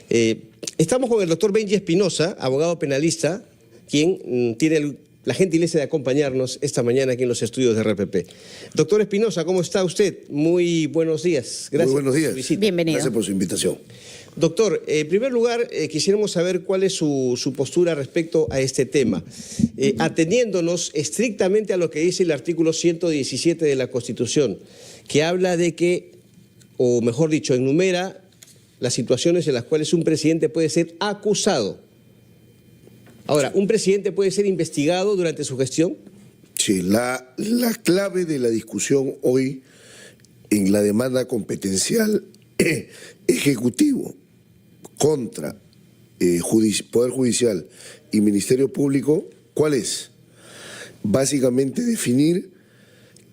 Estamos con el doctor Benji Espinosa, abogado penalista, quien tiene la gentileza de acompañarnos esta mañana aquí en los estudios de RPP. Doctor Espinosa, ¿cómo está usted? Muy buenos días. Gracias. Muy buenos días. Por su visita. Bienvenido. Gracias por su invitación. Doctor, en primer lugar, quisiéramos saber cuál es su postura respecto a este tema, atendiéndonos estrictamente a lo que dice el artículo 117 de la Constitución, que habla de que, o mejor dicho, enumera las situaciones en las cuales un presidente puede ser acusado. Ahora, ¿un presidente puede ser investigado durante su gestión? Sí, la clave de la discusión hoy en la demanda competencial ejecutivo contra Poder Judicial y Ministerio Público, ¿cuál es? Básicamente definir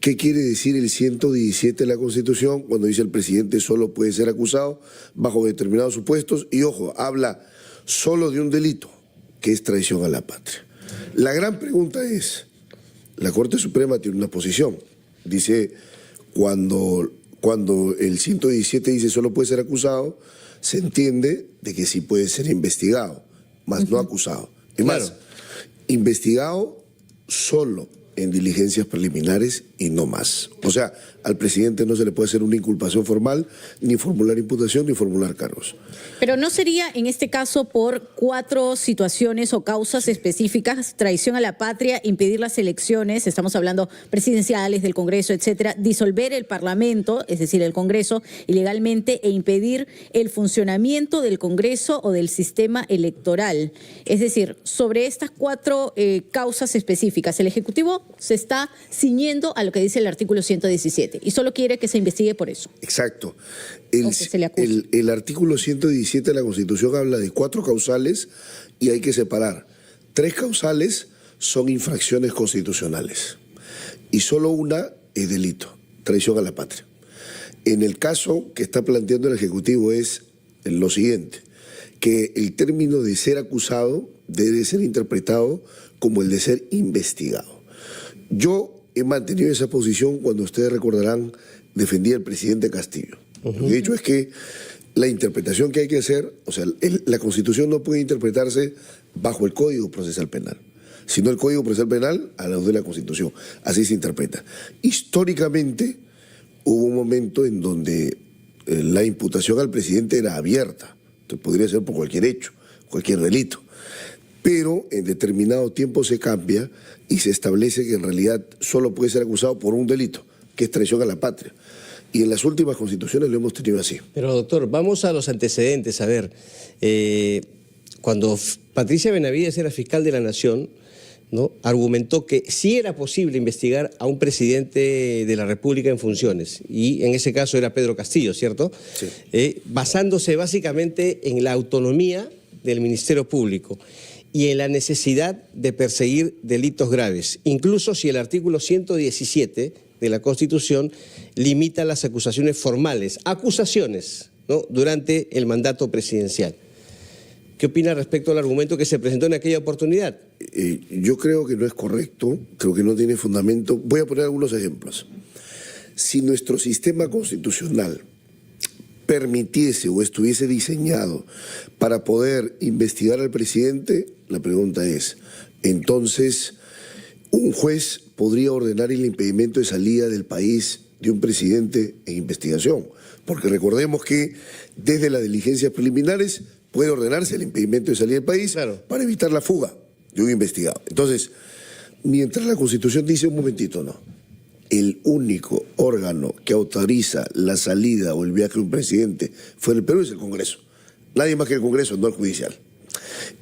qué quiere decir el 117 de la Constitución cuando dice el presidente solo puede ser acusado bajo determinados supuestos y, ojo, habla solo de un delito, que es traición a la patria. La gran pregunta es, la Corte Suprema tiene una posición, dice cuando el 117 dice solo puede ser acusado, se entiende de que sí puede ser investigado, más no acusado. Y más, investigado solo en diligencias preliminares y no más. O sea, al presidente no se le puede hacer una inculpación formal, ni formular imputación, ni formular cargos. Pero ¿no sería en este caso por 4 situaciones o causas específicas: traición a la patria, impedir las elecciones, estamos hablando presidenciales, del Congreso, etcétera, disolver el Parlamento, es decir, el Congreso, ilegalmente, e impedir el funcionamiento del Congreso o del sistema electoral? Es decir, sobre estas 4 causas específicas, el Ejecutivo se está ciñendo a lo que dice el artículo 117 y solo quiere que se investigue por eso. Exacto. El artículo 117 de la Constitución habla de 4 causales y hay que separar. 3 causales son infracciones constitucionales y solo una es delito, traición a la patria. En el caso que está planteando el Ejecutivo es lo siguiente, que el término de ser acusado debe ser interpretado como el de ser investigado. Yo he mantenido esa posición cuando ustedes recordarán defendía al presidente Castillo. Lo que he dicho es que la interpretación que hay que hacer, o sea, la Constitución no puede interpretarse bajo el Código Procesal Penal, sino el Código Procesal Penal a la luz de la Constitución. Así se interpreta. Históricamente hubo un momento en donde la imputación al presidente era abierta. Entonces podría ser por cualquier hecho, cualquier delito. Pero en determinado tiempo se cambia y se establece que en realidad solo puede ser acusado por un delito, que es traición a la patria. Y en las últimas constituciones lo hemos tenido así. Pero doctor, vamos a los antecedentes. A ver, cuando Patricia Benavides era fiscal de la Nación, ¿no?, argumentó que sí era posible investigar a un presidente de la República en funciones, y en ese caso era Pedro Castillo, ¿cierto? Sí. Basándose básicamente en la autonomía del Ministerio Público y en la necesidad de perseguir delitos graves, incluso si el artículo 117 de la Constitución limita las acusaciones formales, ¿no?, durante el mandato presidencial. ¿Qué opina respecto al argumento que se presentó en aquella oportunidad? Yo creo que no es correcto, creo que no tiene fundamento. Voy a poner algunos ejemplos. Si nuestro sistema constitucional permitiese o estuviese diseñado para poder investigar al presidente, la pregunta es, entonces, ¿un juez podría ordenar el impedimento de salida del país de un presidente en investigación? Porque recordemos que desde las diligencias preliminares puede ordenarse el impedimento de salida del país, claro, para evitar la fuga de un investigado. Entonces, mientras la Constitución dice, un momentito, no, el único órgano que autoriza la salida o el viaje de un presidente fuera del Perú es el Congreso. Nadie más que el Congreso, no el judicial.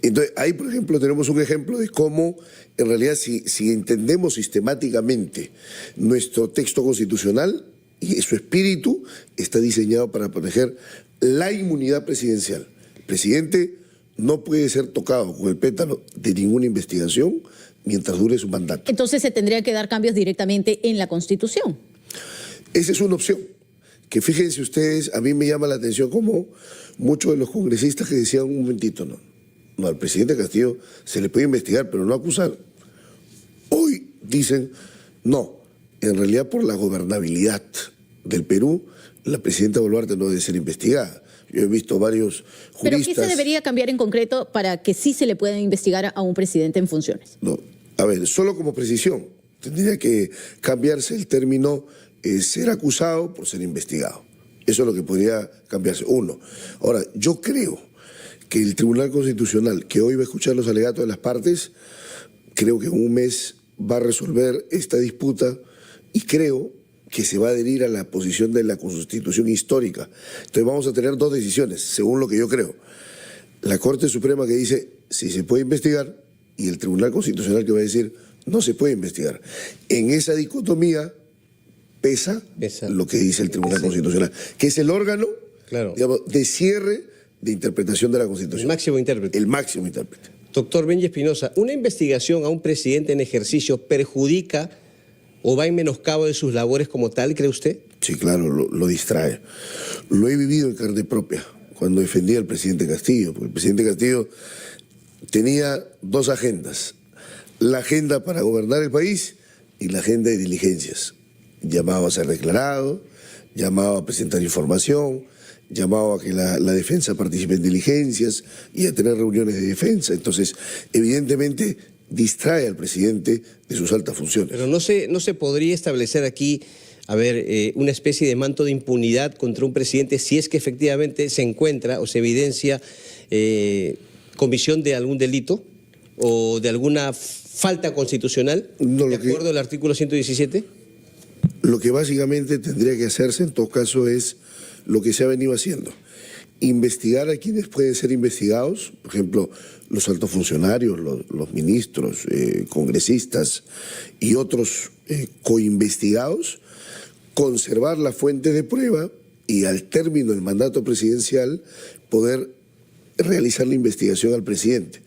Entonces, ahí, por ejemplo, tenemos un ejemplo de cómo, en realidad, si entendemos sistemáticamente nuestro texto constitucional y su espíritu, está diseñado para proteger la inmunidad presidencial. El presidente no puede ser tocado con el pétalo de ninguna investigación mientras dure su mandato. Entonces se tendría que dar cambios directamente en la Constitución. Esa es una opción. Que fíjense ustedes, a mí me llama la atención como muchos de los congresistas que decían, un momentito, no, al presidente Castillo se le puede investigar, pero no acusar. Hoy dicen, no, en realidad por la gobernabilidad del Perú, la presidenta Boluarte no debe ser investigada. Yo he visto varios juristas... ¿Pero qué se debería cambiar en concreto para que sí se le pueda investigar a un presidente en funciones? No, a ver, solo como precisión, tendría que cambiarse el término ser acusado por ser investigado. Eso es lo que podría cambiarse. Uno. Ahora, yo creo que el Tribunal Constitucional, que hoy va a escuchar los alegatos de las partes, creo que en un mes va a resolver esta disputa y creo que se va a adherir a la posición de la Constitución histórica. Entonces vamos a tener dos decisiones, según lo que yo creo. La Corte Suprema que dice si se puede investigar y el Tribunal Constitucional que va a decir no se puede investigar. En esa dicotomía pesa lo que dice el Tribunal Constitucional, que es el órgano, digamos, de cierre de interpretación de la Constitución. El máximo intérprete. El máximo intérprete. Doctor Benji Espinosa, ¿una investigación a un presidente en ejercicio perjudica o va en menoscabo de sus labores como tal, cree usted? Sí, claro, lo distrae. Lo he vivido en carne propia, cuando defendía al presidente Castillo, porque el presidente Castillo tenía dos agendas: la agenda para gobernar el país y la agenda de diligencias. Llamaba a ser declarado, llamaba a presentar información, llamaba a que la defensa participe en diligencias y a tener reuniones de defensa. Entonces, evidentemente, distrae al presidente de sus altas funciones. Pero no se podría establecer aquí, una especie de manto de impunidad contra un presidente si es que efectivamente se encuentra o se evidencia comisión de algún delito o de alguna falta constitucional, de acuerdo al artículo 117? Lo que básicamente tendría que hacerse en todo caso es lo que se ha venido haciendo: investigar a quienes pueden ser investigados, por ejemplo, los altos funcionarios, los ministros, congresistas y otros coinvestigados, conservar la fuente de prueba y al término del mandato presidencial poder realizar la investigación al presidente.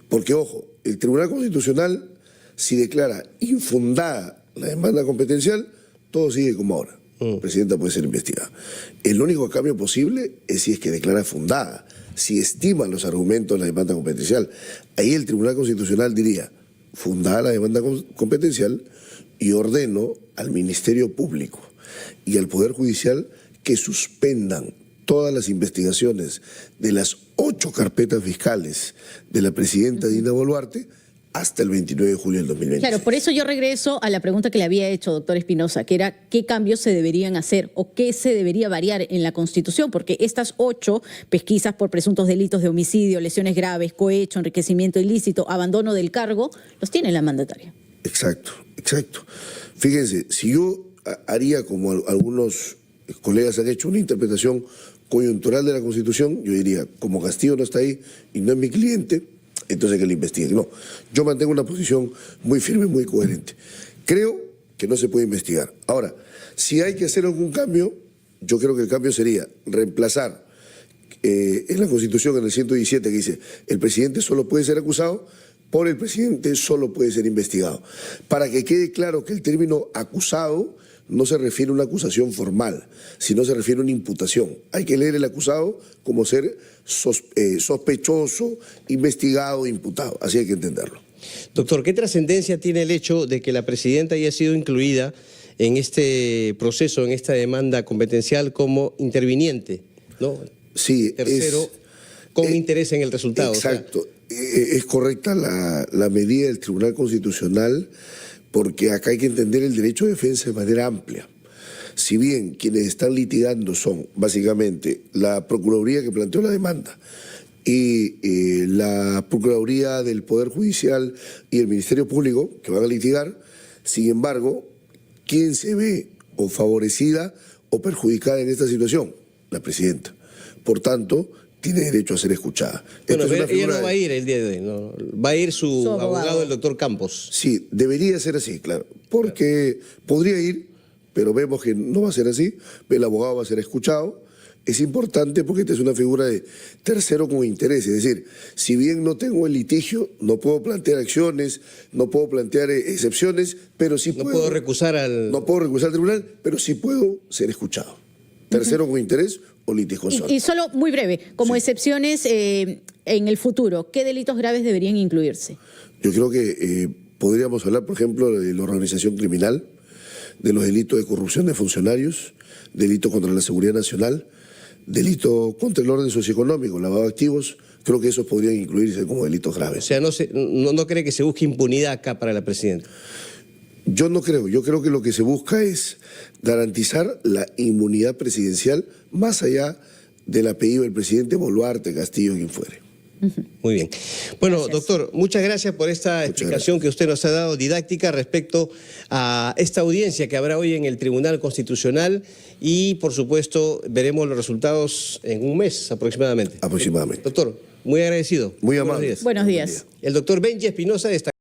Porque, ojo, el Tribunal Constitucional, si declara infundada la demanda competencial, todo sigue como ahora. La presidenta puede ser investigada. El único cambio posible es si es que declara fundada, si estima los argumentos de la demanda competencial. Ahí el Tribunal Constitucional diría: fundada la demanda competencial, y ordeno al Ministerio Público y al Poder Judicial que suspendan todas las investigaciones de las 8 carpetas fiscales de la presidenta Dina Boluarte hasta el 29 de julio del 2020. Claro, por eso yo regreso a la pregunta que le había hecho, doctor Espinosa, que era qué cambios se deberían hacer o qué se debería variar en la Constitución, porque estas 8 pesquisas por presuntos delitos de homicidio, lesiones graves, cohecho, enriquecimiento ilícito, abandono del cargo, los tiene la mandataria. Exacto, exacto. Fíjense, si yo haría como algunos colegas han hecho, una interpretación coyuntural de la Constitución, yo diría: como Castillo no está ahí y no es mi cliente, entonces que le investiguen. No, yo mantengo una posición muy firme, muy coherente. Creo que no se puede investigar. Ahora, si hay que hacer algún cambio, yo creo que el cambio sería reemplazar en la Constitución, en el 117, que dice: el presidente solo puede ser acusado, por el presidente solo puede ser investigado. Para que quede claro que el término acusado no se refiere a una acusación formal, sino se refiere a una imputación. Hay que leer el acusado como ser sospechoso, investigado, imputado. Así hay que entenderlo. Doctor, ¿qué trascendencia tiene el hecho de que la presidenta haya sido incluida en este proceso, en esta demanda competencial como interviniente, ¿no? Sí, tercero, con interés en el resultado. Exacto. Es correcta la medida del Tribunal Constitucional, porque acá hay que entender el derecho de defensa de manera amplia. Si bien quienes están litigando son básicamente la Procuraduría que planteó la demanda y la Procuraduría del Poder Judicial y el Ministerio Público que van a litigar, sin embargo, ¿quién se ve o favorecida o perjudicada en esta situación? La presidenta. Por tanto, tiene derecho a ser escuchada. Bueno, ella no va a ir el día de hoy, ¿no? Va a ir su abogado, el doctor Campos. Sí, debería ser así, claro, porque podría ir, pero vemos que no va a ser así. El abogado va a ser escuchado. Es importante porque esta es una figura de tercero con interés, es decir, si bien no tengo el litigio, no puedo plantear acciones, no puedo plantear excepciones, pero sí puedo... No puedo recusar al... No puedo recusar al tribunal, pero sí puedo ser escuchado. Tercero con interés o litigio. Y solo muy breve, como excepciones en el futuro, ¿qué delitos graves deberían incluirse? Yo creo que podríamos hablar, por ejemplo, de la organización criminal, de los delitos de corrupción de funcionarios, delitos contra la seguridad nacional, delito contra el orden socioeconómico, lavado de activos, creo que esos podrían incluirse como delitos O graves. sea, no cree que se busque impunidad acá para la presidenta. Yo no creo, yo creo que lo que se busca es garantizar la inmunidad presidencial más allá del apellido del presidente Boluarte, Castillo, quien fuere. Muy bien. Bueno, Gracias. doctor, muchas gracias por esta explicación que usted nos ha dado didáctica respecto a esta audiencia que habrá hoy en el Tribunal Constitucional y, por supuesto, veremos los resultados en un mes aproximadamente. Aproximadamente. Doctor, muy agradecido. Muy Buenos amable. días. Buenos días. El doctor Benji Espinosa